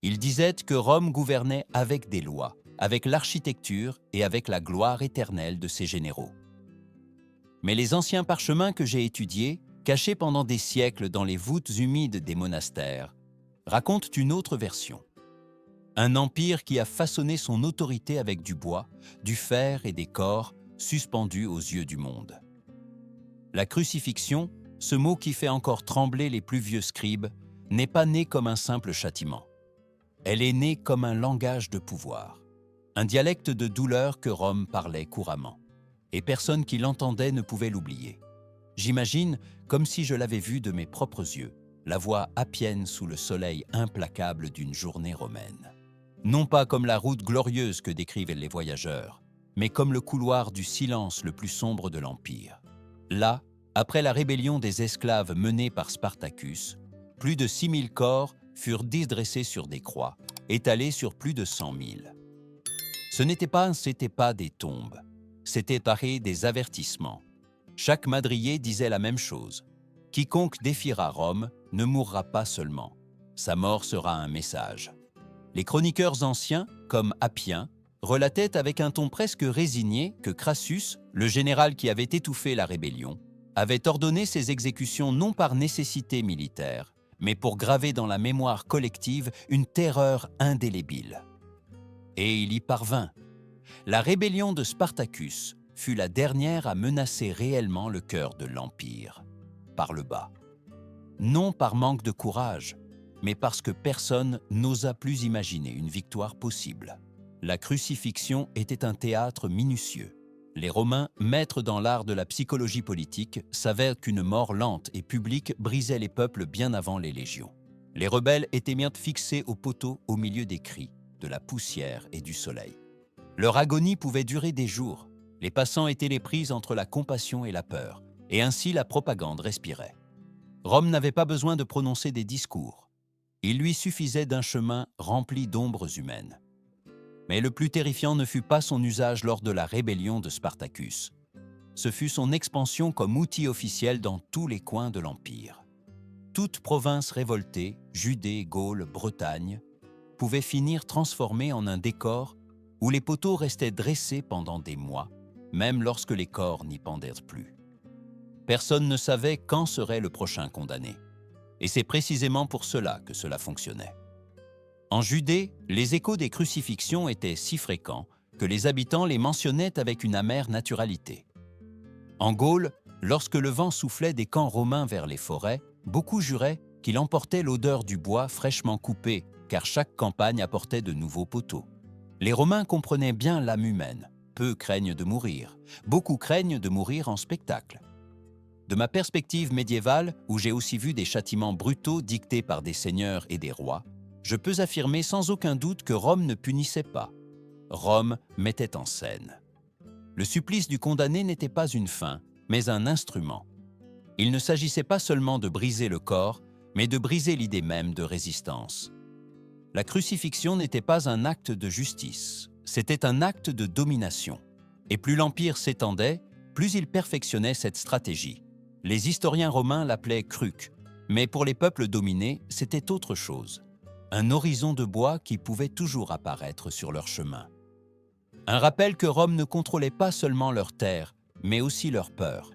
Ils disaient que Rome gouvernait avec des lois, avec l'architecture et avec la gloire éternelle de ses généraux. Mais les anciens parchemins que j'ai étudiés, cachés pendant des siècles dans les voûtes humides des monastères, racontent une autre version. Un empire qui a façonné son autorité avec du bois, du fer et des corps suspendus aux yeux du monde. La crucifixion, ce mot qui fait encore trembler les plus vieux scribes, n'est pas née comme un simple châtiment. Elle est née comme un langage de pouvoir, un dialecte de douleur que Rome parlait couramment, et personne qui l'entendait ne pouvait l'oublier. J'imagine, comme si je l'avais vu de mes propres yeux, la voie appienne sous le soleil implacable d'une journée romaine. Non pas comme la route glorieuse que décrivent les voyageurs, mais comme le couloir du silence le plus sombre de l'Empire. Là, après la rébellion des esclaves menée par Spartacus, plus de 6000 corps furent disdressés sur des croix, étalés sur plus de 100 000. C'étaient pas des tombes, c'étaient des avertissements. Chaque madrier disait la même chose. Quiconque défiera Rome ne mourra pas seulement. Sa mort sera un message. Les chroniqueurs anciens, comme Appien, relataient avec un ton presque résigné que Crassus, le général qui avait étouffé la rébellion, avait ordonné ces exécutions non par nécessité militaire, mais pour graver dans la mémoire collective une terreur indélébile. Et il y parvint. La rébellion de Spartacus fut la dernière à menacer réellement le cœur de l'Empire, par le bas. Non par manque de courage, mais parce que personne n'osa plus imaginer une victoire possible. La crucifixion était un théâtre minutieux. Les Romains, maîtres dans l'art de la psychologie politique, savaient qu'une mort lente et publique brisait les peuples bien avant les légions. Les rebelles étaient bien fixés au poteau au milieu des cris, de la poussière et du soleil. Leur agonie pouvait durer des jours. Les passants étaient les prises entre la compassion et la peur, et ainsi la propagande respirait. Rome n'avait pas besoin de prononcer des discours. Il lui suffisait d'un chemin rempli d'ombres humaines. Mais le plus terrifiant ne fut pas son usage lors de la rébellion de Spartacus. Ce fut son expansion comme outil officiel dans tous les coins de l'Empire. Toute province révoltée, Judée, Gaule, Bretagne, pouvait finir transformée en un décor où les poteaux restaient dressés pendant des mois, même lorsque les corps n'y pendaient plus. Personne ne savait quand serait le prochain condamné. Et c'est précisément pour cela que cela fonctionnait. En Judée, les échos des crucifixions étaient si fréquents que les habitants les mentionnaient avec une amère naturalité. En Gaule, lorsque le vent soufflait des camps romains vers les forêts, beaucoup juraient qu'il emportait l'odeur du bois fraîchement coupé, car chaque campagne apportait de nouveaux poteaux. Les Romains comprenaient bien l'âme humaine. Peu craignent de mourir, beaucoup craignent de mourir en spectacle. De ma perspective médiévale, où j'ai aussi vu des châtiments brutaux dictés par des seigneurs et des rois, je peux affirmer sans aucun doute que Rome ne punissait pas. Rome mettait en scène. Le supplice du condamné n'était pas une fin, mais un instrument. Il ne s'agissait pas seulement de briser le corps, mais de briser l'idée même de résistance. La crucifixion n'était pas un acte de justice, c'était un acte de domination. Et plus l'Empire s'étendait, plus il perfectionnait cette stratégie. Les historiens romains l'appelaient cruc, mais pour les peuples dominés, c'était autre chose. Un horizon de bois qui pouvait toujours apparaître sur leur chemin. Un rappel que Rome ne contrôlait pas seulement leurs terres, mais aussi leur peur.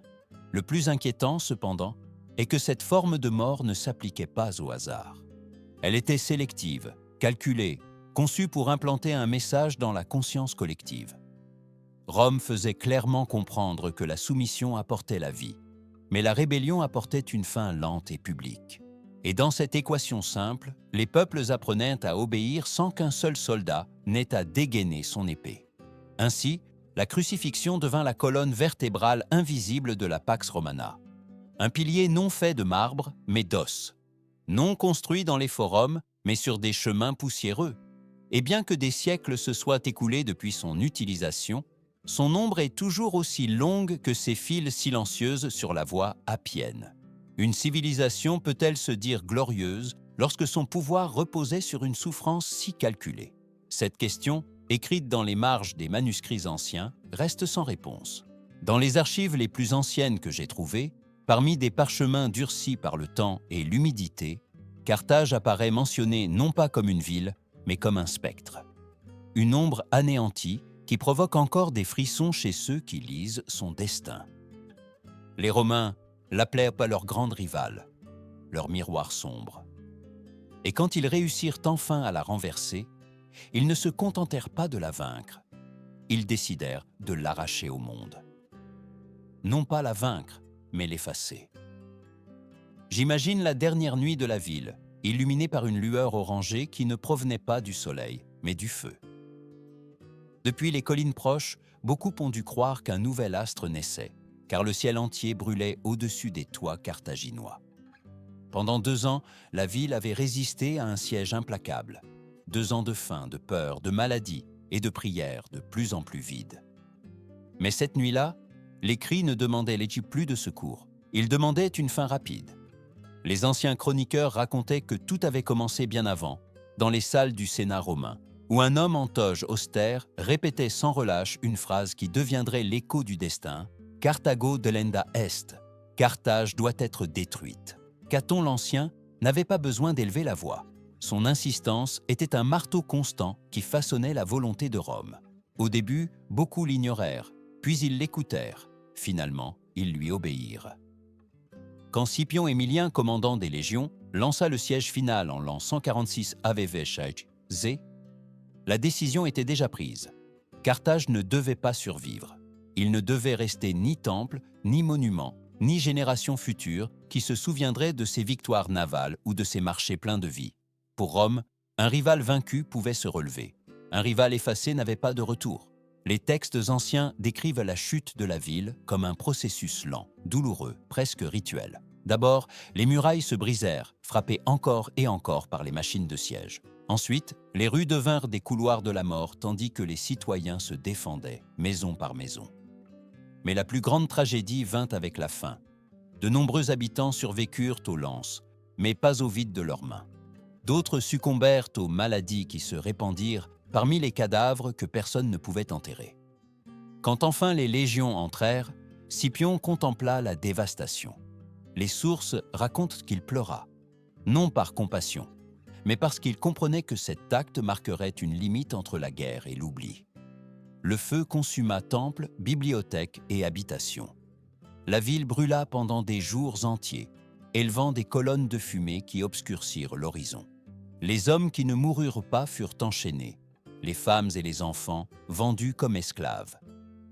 Le plus inquiétant, cependant, est que cette forme de mort ne s'appliquait pas au hasard. Elle était sélective, calculée, conçue pour implanter un message dans la conscience collective. Rome faisait clairement comprendre que la soumission apportait la vie, mais la rébellion apportait une fin lente et publique. Et dans cette équation simple, les peuples apprenaient à obéir sans qu'un seul soldat n'ait à dégainer son épée. Ainsi, la crucifixion devint la colonne vertébrale invisible de la Pax Romana. Un pilier non fait de marbre, mais d'os. Non construit dans les forums, mais sur des chemins poussiéreux. Et bien que des siècles se soient écoulés depuis son utilisation, son ombre est toujours aussi longue que ses files silencieuses sur la voie appienne. Une civilisation peut-elle se dire glorieuse lorsque son pouvoir reposait sur une souffrance si calculée? Cette question, écrite dans les marges des manuscrits anciens, reste sans réponse. Dans les archives les plus anciennes que j'ai trouvées, parmi des parchemins durcis par le temps et l'humidité, Carthage apparaît mentionnée non pas comme une ville, mais comme un spectre. Une ombre anéantie qui provoque encore des frissons chez ceux qui lisent son destin. Les Romains l'appelaient pas leur grande rivale, leur miroir sombre. Et quand ils réussirent enfin à la renverser, ils ne se contentèrent pas de la vaincre, ils décidèrent de l'arracher au monde. Non pas la vaincre, mais l'effacer. J'imagine la dernière nuit de la ville, illuminée par une lueur orangée qui ne provenait pas du soleil, mais du feu. Depuis les collines proches, beaucoup ont dû croire qu'un nouvel astre naissait, car le ciel entier brûlait au-dessus des toits carthaginois. Pendant 2 ans, la ville avait résisté à un siège implacable. 2 ans de faim, de peur, de maladie et de prières de plus en plus vides. Mais cette nuit-là, les cris ne demandaient plus de secours. Ils demandaient une fin rapide. Les anciens chroniqueurs racontaient que tout avait commencé bien avant, dans les salles du Sénat romain, où un homme en toge austère répétait sans relâche une phrase qui deviendrait l'écho du destin « Carthago delenda est », « Carthage doit être détruite ». Caton l'Ancien n'avait pas besoin d'élever la voix. Son insistance était un marteau constant qui façonnait la volonté de Rome. Au début, beaucoup l'ignorèrent, puis ils l'écoutèrent. Finalement, ils lui obéirent. Quand Scipion Émilien, commandant des légions, lança le siège final en l'an 146 AVV, la décision était déjà prise. Carthage ne devait pas survivre. Il ne devait rester ni temple, ni monument, ni génération future qui se souviendrait de ses victoires navales ou de ses marchés pleins de vie. Pour Rome, un rival vaincu pouvait se relever. Un rival effacé n'avait pas de retour. Les textes anciens décrivent la chute de la ville comme un processus lent, douloureux, presque rituel. D'abord, les murailles se brisèrent, frappées encore et encore par les machines de siège. Ensuite, les rues devinrent des couloirs de la mort tandis que les citoyens se défendaient, maison par maison. Mais la plus grande tragédie vint avec la faim. De nombreux habitants survécurent aux lances, mais pas au vide de leurs mains. D'autres succombèrent aux maladies qui se répandirent parmi les cadavres que personne ne pouvait enterrer. Quand enfin les légions entrèrent, Scipion contempla la dévastation. Les sources racontent qu'il pleura, non par compassion, mais parce qu'il comprenait que cet acte marquerait une limite entre la guerre et l'oubli. Le feu consuma temples, bibliothèques et habitations. La ville brûla pendant des jours entiers, élevant des colonnes de fumée qui obscurcirent l'horizon. Les hommes qui ne moururent pas furent enchaînés, les femmes et les enfants vendus comme esclaves.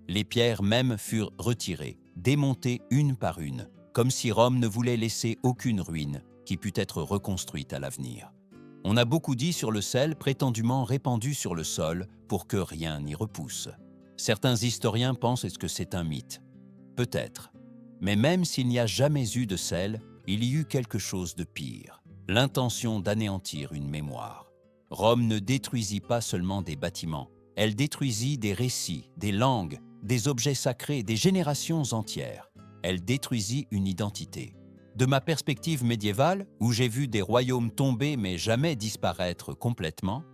Les pierres même furent retirées, démontées une par une, comme si Rome ne voulait laisser aucune ruine qui pût être reconstruite à l'avenir. On a beaucoup dit sur le sel prétendument répandu sur le sol pour que rien n'y repousse. Certains historiens pensent que c'est un mythe. Peut-être. Mais même s'il n'y a jamais eu de sel, il y eut quelque chose de pire. L'intention d'anéantir une mémoire. Rome ne détruisit pas seulement des bâtiments, elle détruisit des récits, des langues, des objets sacrés, des générations entières. Elle détruisit une identité. De ma perspective médiévale, où j'ai vu des royaumes tomber mais jamais disparaître complètement,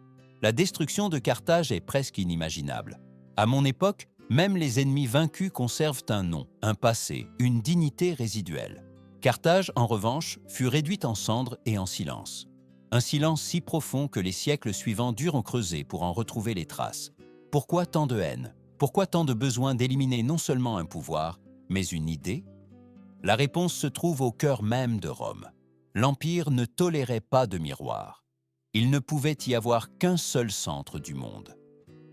la destruction de Carthage est presque inimaginable. À mon époque, même les ennemis vaincus conservent un nom, un passé, une dignité résiduelle. Carthage, en revanche, fut réduite en cendres et en silence. Un silence si profond que les siècles suivants durent en creuser pour en retrouver les traces. Pourquoi tant de haine? Pourquoi tant de besoin d'éliminer non seulement un pouvoir, mais une idée? La réponse se trouve au cœur même de Rome. L'Empire ne tolérait pas de miroir. Il ne pouvait y avoir qu'un seul centre du monde.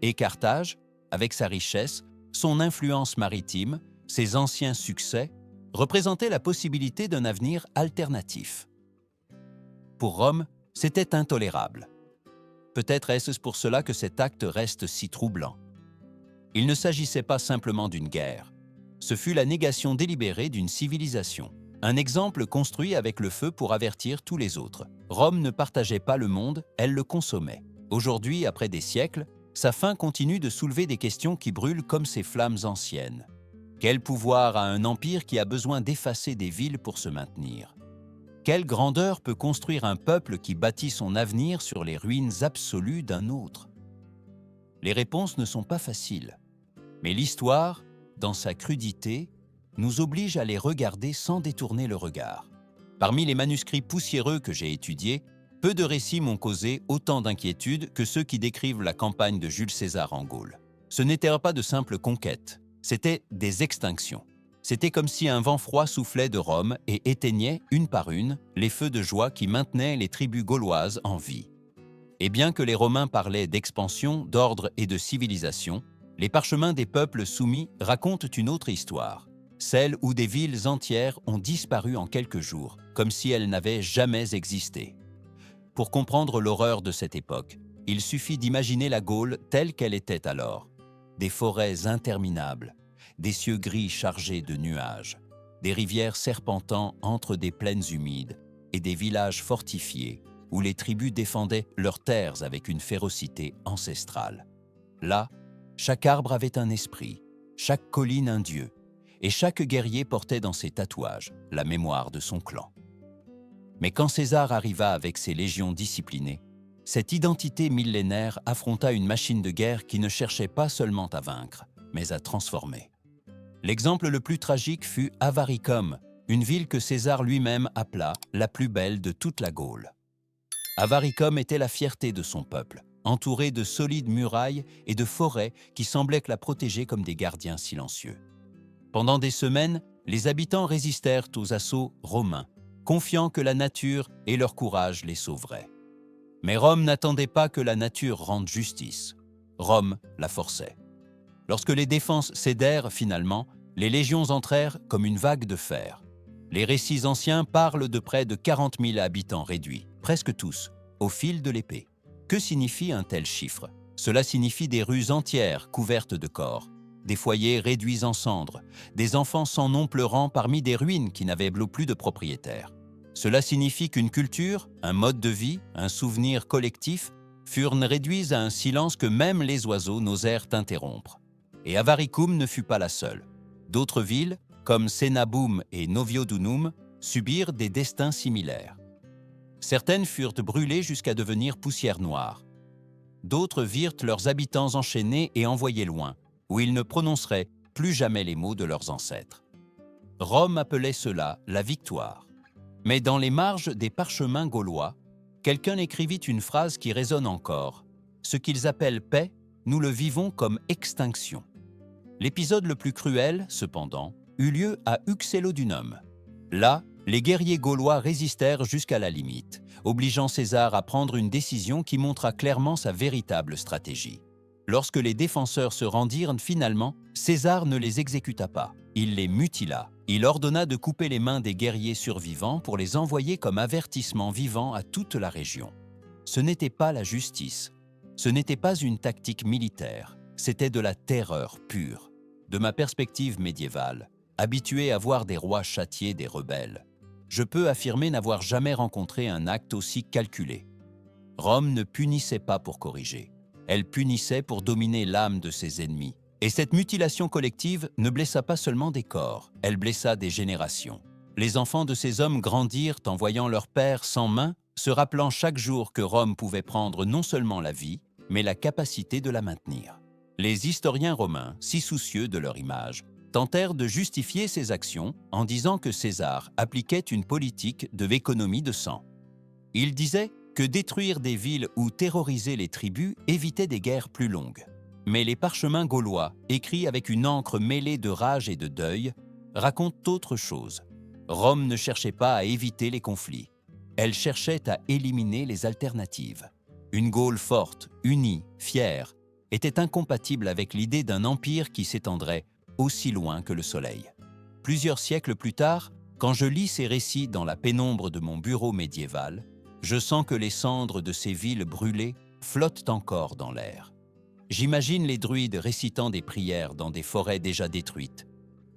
Et Carthage, avec sa richesse, son influence maritime, ses anciens succès, représentait la possibilité d'un avenir alternatif. Pour Rome, c'était intolérable. Peut-être est-ce pour cela que cet acte reste si troublant. Il ne s'agissait pas simplement d'une guerre. Ce fut la négation délibérée d'une civilisation. Un exemple construit avec le feu pour avertir tous les autres. Rome ne partageait pas le monde, elle le consommait. Aujourd'hui, après des siècles, sa fin continue de soulever des questions qui brûlent comme ces flammes anciennes. Quel pouvoir a un empire qui a besoin d'effacer des villes pour se maintenir? Quelle grandeur peut construire un peuple qui bâtit son avenir sur les ruines absolues d'un autre? Les réponses ne sont pas faciles, mais l'histoire, dans sa crudité, nous oblige à les regarder sans détourner le regard. Parmi les manuscrits poussiéreux que j'ai étudiés, peu de récits m'ont causé autant d'inquiétude que ceux qui décrivent la campagne de Jules César en Gaule. Ce n'étaient pas de simples conquêtes, c'étaient des extinctions. C'était comme si un vent froid soufflait de Rome et éteignait, une par une, les feux de joie qui maintenaient les tribus gauloises en vie. Et bien que les Romains parlaient d'expansion, d'ordre et de civilisation, les parchemins des peuples soumis racontent une autre histoire, celle où des villes entières ont disparu en quelques jours, comme si elles n'avaient jamais existé. Pour comprendre l'horreur de cette époque, il suffit d'imaginer la Gaule telle qu'elle était alors. Des forêts interminables, des cieux gris chargés de nuages, des rivières serpentant entre des plaines humides et des villages fortifiés où les tribus défendaient leurs terres avec une férocité ancestrale. Là, chaque arbre avait un esprit, chaque colline un dieu, et chaque guerrier portait dans ses tatouages la mémoire de son clan. Mais quand César arriva avec ses légions disciplinées, cette identité millénaire affronta une machine de guerre qui ne cherchait pas seulement à vaincre, mais à transformer. L'exemple le plus tragique fut Avaricum, une ville que César lui-même appela la plus belle de toute la Gaule. Avaricum était la fierté de son peuple, entouré de solides murailles et de forêts qui semblaient la protéger comme des gardiens silencieux. Pendant des semaines, les habitants résistèrent aux assauts romains, confiant que la nature et leur courage les sauveraient. Mais Rome n'attendait pas que la nature rende justice. Rome la forçait. Lorsque les défenses cédèrent finalement, les légions entrèrent comme une vague de fer. Les récits anciens parlent de près de 40 000 habitants réduits, presque tous, au fil de l'épée. Que signifie un tel chiffre? Cela signifie des rues entières couvertes de corps, des foyers réduits en cendres, des enfants sans nom pleurant parmi des ruines qui n'avaient plus de propriétaires. Cela signifie qu'une culture, un mode de vie, un souvenir collectif furent réduits à un silence que même les oiseaux n'osèrent interrompre. Et Avaricum ne fut pas la seule. D'autres villes, comme Cenabum et Noviodunum, subirent des destins similaires. Certaines furent brûlées jusqu'à devenir poussière noire. D'autres virent leurs habitants enchaînés et envoyés loin, où ils ne prononceraient plus jamais les mots de leurs ancêtres. Rome appelait cela la victoire. Mais dans les marges des parchemins gaulois, quelqu'un écrivit une phrase qui résonne encore. Ce qu'ils appellent paix, nous le vivons comme extinction. L'épisode le plus cruel, cependant, eut lieu à Uxellodunum. Là, les guerriers gaulois résistèrent jusqu'à la limite, obligeant César à prendre une décision qui montra clairement sa véritable stratégie. Lorsque les défenseurs se rendirent finalement, César ne les exécuta pas. Il les mutila. Il ordonna de couper les mains des guerriers survivants pour les envoyer comme avertissement vivant à toute la région. Ce n'était pas la justice. Ce n'était pas une tactique militaire. C'était de la terreur pure. De ma perspective médiévale, habitué à voir des rois châtier des rebelles, je peux affirmer n'avoir jamais rencontré un acte aussi calculé. Rome ne punissait pas pour corriger. Elle punissait pour dominer l'âme de ses ennemis. Et cette mutilation collective ne blessa pas seulement des corps, elle blessa des générations. Les enfants de ces hommes grandirent en voyant leur père sans main, se rappelant chaque jour que Rome pouvait prendre non seulement la vie, mais la capacité de la maintenir. Les historiens romains, si soucieux de leur image, tentèrent de justifier ces actions en disant que César appliquait une politique de l'économie de sang. Ils disaient que détruire des villes ou terroriser les tribus évitait des guerres plus longues. Mais les parchemins gaulois, écrits avec une encre mêlée de rage et de deuil, racontent autre chose. Rome ne cherchait pas à éviter les conflits. Elle cherchait à éliminer les alternatives. Une Gaule forte, unie, fière, était incompatible avec l'idée d'un empire qui s'étendrait aussi loin que le soleil. Plusieurs siècles plus tard, quand je lis ces récits dans la pénombre de mon bureau médiéval, je sens que les cendres de ces villes brûlées flottent encore dans l'air. J'imagine les druides récitant des prières dans des forêts déjà détruites,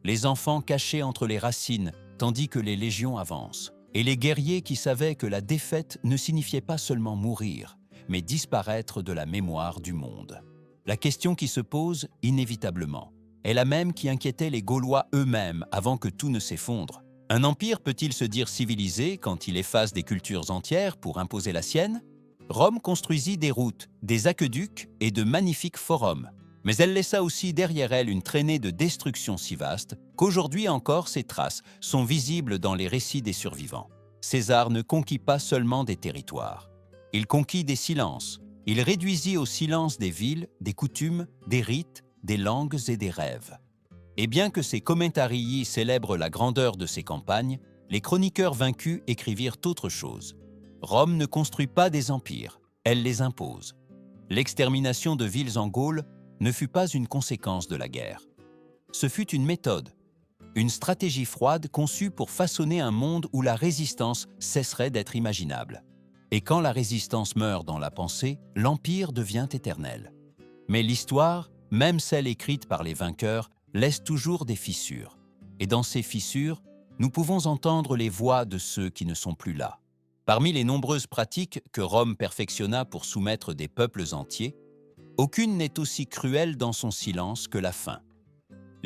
les enfants cachés entre les racines tandis que les légions avancent, et les guerriers qui savaient que la défaite ne signifiait pas seulement mourir, mais disparaître de la mémoire du monde. La question qui se pose, inévitablement, est la même qui inquiétait les Gaulois eux-mêmes avant que tout ne s'effondre. Un empire peut-il se dire civilisé quand il efface des cultures entières pour imposer la sienne ? Rome construisit des routes, des aqueducs et de magnifiques forums. Mais elle laissa aussi derrière elle une traînée de destruction si vaste qu'aujourd'hui encore ses traces sont visibles dans les récits des survivants. César ne conquit pas seulement des territoires. Il conquit des silences. Il réduisit au silence des villes, des coutumes, des rites, des langues et des rêves. Et bien que ses commentarii célèbrent la grandeur de ses campagnes, les chroniqueurs vaincus écrivirent autre chose. Rome ne construit pas des empires, elle les impose. L'extermination de villes en Gaule ne fut pas une conséquence de la guerre. Ce fut une méthode, une stratégie froide conçue pour façonner un monde où la résistance cesserait d'être imaginable. Et quand la résistance meurt dans la pensée, l'empire devient éternel. Mais l'histoire, même celle écrite par les vainqueurs, laisse toujours des fissures. Et dans ces fissures, nous pouvons entendre les voix de ceux qui ne sont plus là. Parmi les nombreuses pratiques que Rome perfectionna pour soumettre des peuples entiers, aucune n'est aussi cruelle dans son silence que la faim.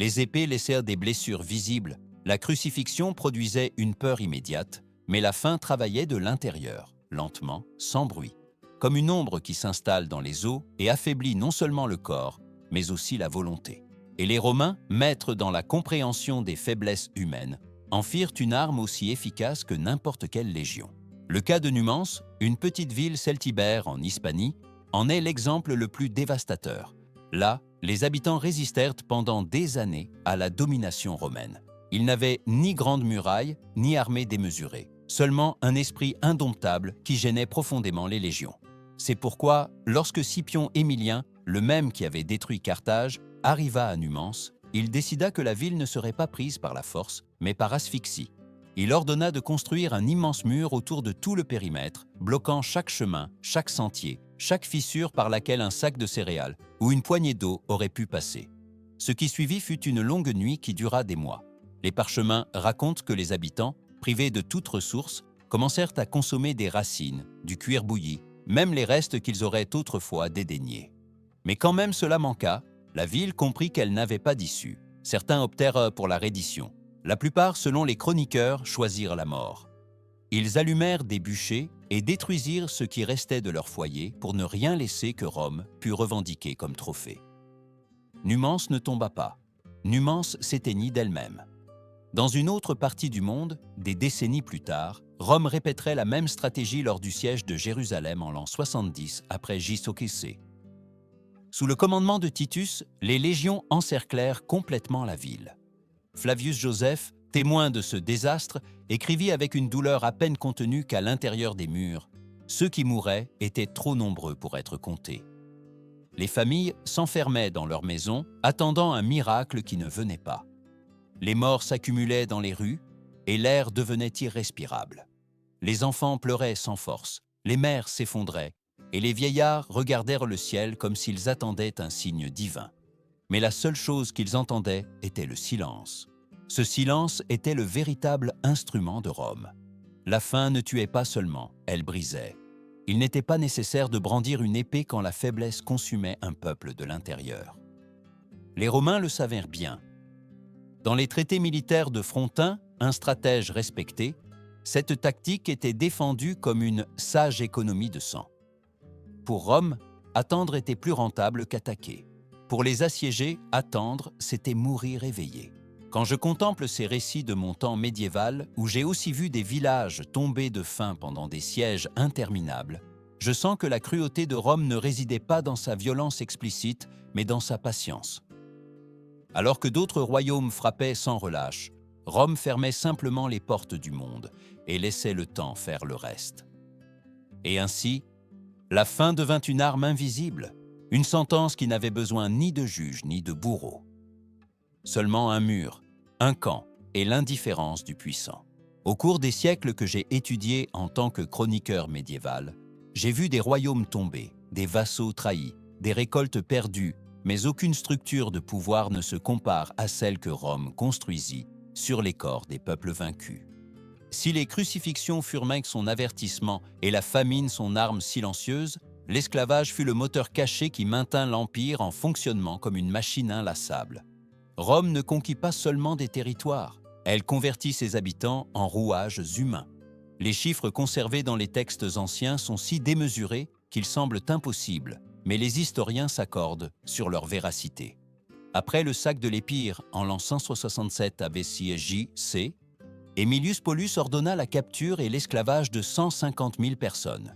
Les épées laissèrent des blessures visibles, la crucifixion produisait une peur immédiate, mais la faim travaillait de l'intérieur, lentement, sans bruit, comme une ombre qui s'installe dans les os et affaiblit non seulement le corps, mais aussi la volonté. Et les Romains, maîtres dans la compréhension des faiblesses humaines, en firent une arme aussi efficace que n'importe quelle légion. Le cas de Numance, une petite ville celtibère en Hispanie, en est l'exemple le plus dévastateur. Là, les habitants résistèrent pendant des années à la domination romaine. Ils n'avaient ni grande muraille, ni armée démesurée, seulement un esprit indomptable qui gênait profondément les légions. C'est pourquoi, lorsque Scipion Émilien, le même qui avait détruit Carthage, arriva à Numance, il décida que la ville ne serait pas prise par la force, mais par asphyxie. Il ordonna de construire un immense mur autour de tout le périmètre, bloquant chaque chemin, chaque sentier, chaque fissure par laquelle un sac de céréales ou une poignée d'eau aurait pu passer. Ce qui suivit fut une longue nuit qui dura des mois. Les parchemins racontent que les habitants, privés de toute ressource, commencèrent à consommer des racines, du cuir bouilli, même les restes qu'ils auraient autrefois dédaignés. Mais quand même cela manqua, la ville comprit qu'elle n'avait pas d'issue. Certains optèrent pour la reddition. La plupart, selon les chroniqueurs, choisirent la mort. Ils allumèrent des bûchers et détruisirent ce qui restait de leur foyer pour ne rien laisser que Rome pût revendiquer comme trophée. Numance ne tomba pas. Numance s'éteignit d'elle-même. Dans une autre partie du monde, des décennies plus tard, Rome répéterait la même stratégie lors du siège de Jérusalem en l'an 70 après J-Sokessé. Sous le commandement de Titus, les légions encerclèrent complètement la ville. Flavius Joseph, témoin de ce désastre, écrivit avec une douleur à peine contenue qu'à l'intérieur des murs, ceux qui mouraient étaient trop nombreux pour être comptés. Les familles s'enfermaient dans leurs maisons, attendant un miracle qui ne venait pas. Les morts s'accumulaient dans les rues et l'air devenait irrespirable. Les enfants pleuraient sans force, les mères s'effondraient et les vieillards regardèrent le ciel comme s'ils attendaient un signe divin. Mais la seule chose qu'ils entendaient était le silence. Ce silence était le véritable instrument de Rome. La faim ne tuait pas seulement, elle brisait. Il n'était pas nécessaire de brandir une épée quand la faiblesse consumait un peuple de l'intérieur. Les Romains le savèrent bien. Dans les traités militaires de Frontin, un stratège respecté, cette tactique était défendue comme une sage économie de sang. Pour Rome, attendre était plus rentable qu'attaquer. Pour les assiégés, attendre, c'était mourir éveillé. Quand je contemple ces récits de mon temps médiéval, où j'ai aussi vu des villages tomber de faim pendant des sièges interminables, je sens que la cruauté de Rome ne résidait pas dans sa violence explicite, mais dans sa patience. Alors que d'autres royaumes frappaient sans relâche, Rome fermait simplement les portes du monde et laissait le temps faire le reste. Et ainsi, la faim devint une arme invisible, une sentence qui n'avait besoin ni de juge ni de bourreau. Seulement un mur, un camp et l'indifférence du puissant. Au cours des siècles que j'ai étudiés en tant que chroniqueur médiéval, j'ai vu des royaumes tomber, des vassaux trahis, des récoltes perdues, mais aucune structure de pouvoir ne se compare à celle que Rome construisit sur les corps des peuples vaincus. Si les crucifixions furent même son avertissement et la famine son arme silencieuse, l'esclavage fut le moteur caché qui maintint l'Empire en fonctionnement comme une machine inlassable. Rome ne conquit pas seulement des territoires, elle convertit ses habitants en rouages humains. Les chiffres conservés dans les textes anciens sont si démesurés qu'ils semblent impossibles, mais les historiens s'accordent sur leur véracité. Après le sac de l'Épire en l'an 567 ABCJ-C, Aemilius Paulus ordonna la capture et l'esclavage de 150 000 personnes.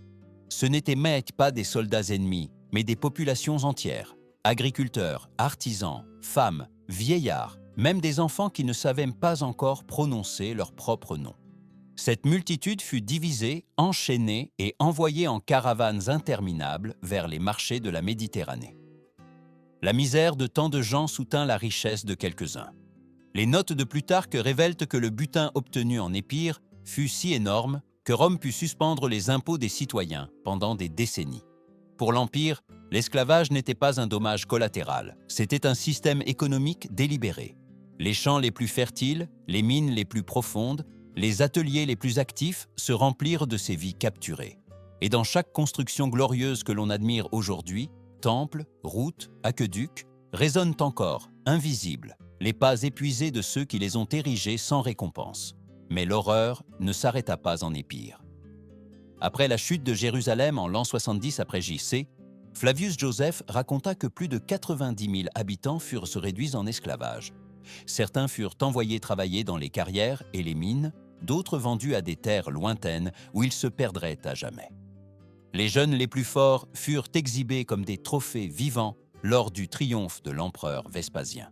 Ce n'étaient même pas des soldats ennemis, mais des populations entières, agriculteurs, artisans, femmes, vieillards, même des enfants qui ne savaient pas encore prononcer leur propre nom. Cette multitude fut divisée, enchaînée et envoyée en caravanes interminables vers les marchés de la Méditerranée. La misère de tant de gens soutint la richesse de quelques-uns. Les notes de Plutarque révèlent que le butin obtenu en Épire fut si énorme que Rome put suspendre les impôts des citoyens pendant des décennies. Pour l'Empire, l'esclavage n'était pas un dommage collatéral, c'était un système économique délibéré. Les champs les plus fertiles, les mines les plus profondes, les ateliers les plus actifs se remplirent de ces vies capturées. Et dans chaque construction glorieuse que l'on admire aujourd'hui, temples, routes, aqueducs, résonnent encore, invisibles, les pas épuisés de ceux qui les ont érigés sans récompense. Mais l'horreur ne s'arrêta pas en Épire. Après la chute de Jérusalem en l'an 70 après J.C., Flavius Joseph raconta que plus de 90 000 habitants furent réduits en esclavage. Certains furent envoyés travailler dans les carrières et les mines, d'autres vendus à des terres lointaines où ils se perdraient à jamais. Les jeunes les plus forts furent exhibés comme des trophées vivants lors du triomphe de l'empereur Vespasien.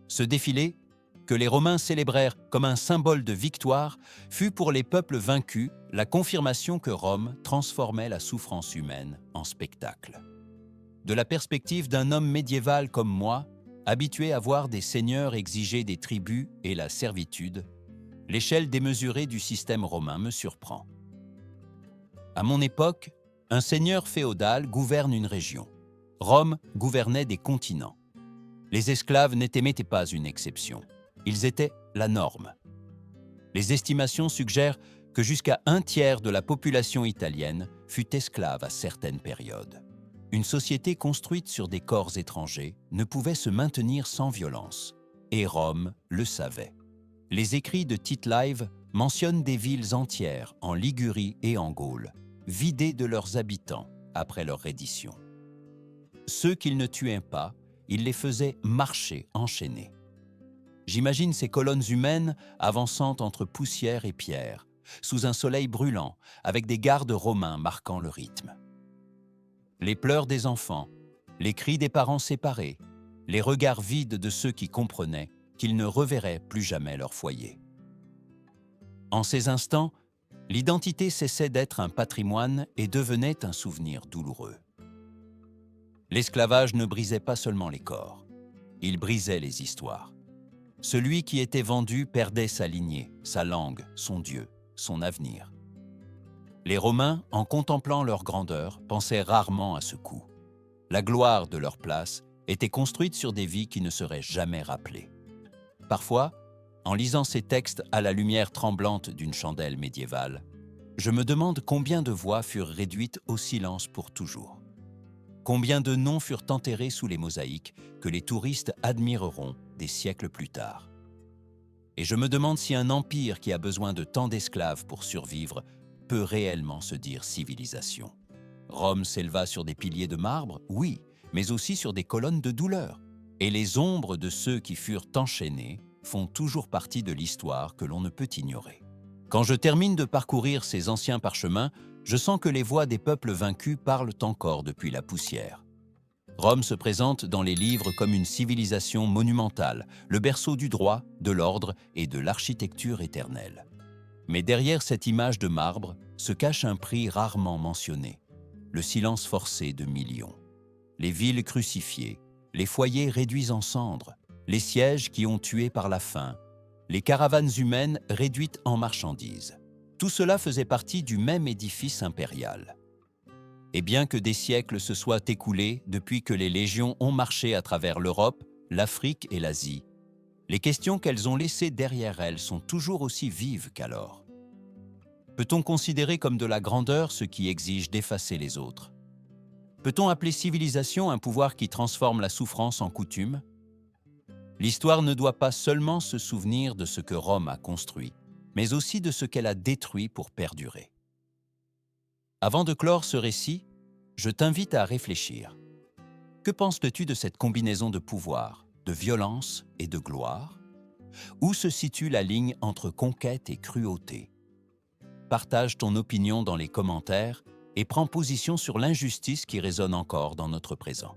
Ce défilé, que les Romains célébrèrent comme un symbole de victoire, fut pour les peuples vaincus la confirmation que Rome transformait la souffrance humaine en spectacle. De la perspective d'un homme médiéval comme moi, habitué à voir des seigneurs exiger des tributs et la servitude, l'échelle démesurée du système romain me surprend. À mon époque, un seigneur féodal gouverne une région. Rome gouvernait des continents. Les esclaves n'étaient pas une exception. Ils étaient la norme. Les estimations suggèrent que jusqu'à 1/3 de la population italienne fut esclave à certaines périodes. Une société construite sur des corps étrangers ne pouvait se maintenir sans violence, et Rome le savait. Les écrits de Tite Live mentionnent des villes entières en Ligurie et en Gaule, vidées de leurs habitants après leur reddition. Ceux qu'ils ne tuaient pas, ils les faisaient marcher enchaînés. J'imagine ces colonnes humaines avançant entre poussière et pierre, sous un soleil brûlant, avec des gardes romains marquant le rythme. Les pleurs des enfants, les cris des parents séparés, les regards vides de ceux qui comprenaient qu'ils ne reverraient plus jamais leur foyer. En ces instants, l'identité cessait d'être un patrimoine et devenait un souvenir douloureux. L'esclavage ne brisait pas seulement les corps, il brisait les histoires. Celui qui était vendu perdait sa lignée, sa langue, son Dieu, son avenir. Les Romains, en contemplant leur grandeur, pensaient rarement à ce coup. La gloire de leur place était construite sur des vies qui ne seraient jamais rappelées. Parfois, en lisant ces textes à la lumière tremblante d'une chandelle médiévale, je me demande combien de voix furent réduites au silence pour toujours. Combien de noms furent enterrés sous les mosaïques que les touristes admireront des siècles plus tard. Et je me demande si un empire qui a besoin de tant d'esclaves pour survivre peut réellement se dire civilisation. Rome s'éleva sur des piliers de marbre, oui, mais aussi sur des colonnes de douleur. Et les ombres de ceux qui furent enchaînés font toujours partie de l'histoire que l'on ne peut ignorer. Quand je termine de parcourir ces anciens parchemins, je sens que les voix des peuples vaincus parlent encore depuis la poussière. Rome se présente dans les livres comme une civilisation monumentale, le berceau du droit, de l'ordre et de l'architecture éternelle. Mais derrière cette image de marbre se cache un prix rarement mentionné, le silence forcé de millions. Les villes crucifiées, les foyers réduits en cendres, les sièges qui ont tué par la faim, les caravanes humaines réduites en marchandises. Tout cela faisait partie du même édifice impérial. Et bien que des siècles se soient écoulés depuis que les légions ont marché à travers l'Europe, l'Afrique et l'Asie, les questions qu'elles ont laissées derrière elles sont toujours aussi vives qu'alors. Peut-on considérer comme de la grandeur ce qui exige d'effacer les autres? Peut-on appeler civilisation un pouvoir qui transforme la souffrance en coutume? L'histoire ne doit pas seulement se souvenir de ce que Rome a construit, mais aussi de ce qu'elle a détruit pour perdurer. Avant de clore ce récit, je t'invite à réfléchir. Que penses-tu de cette combinaison de pouvoir, de violence et de gloire? Où se situe la ligne entre conquête et cruauté? Partage ton opinion dans les commentaires et prends position sur l'injustice qui résonne encore dans notre présent.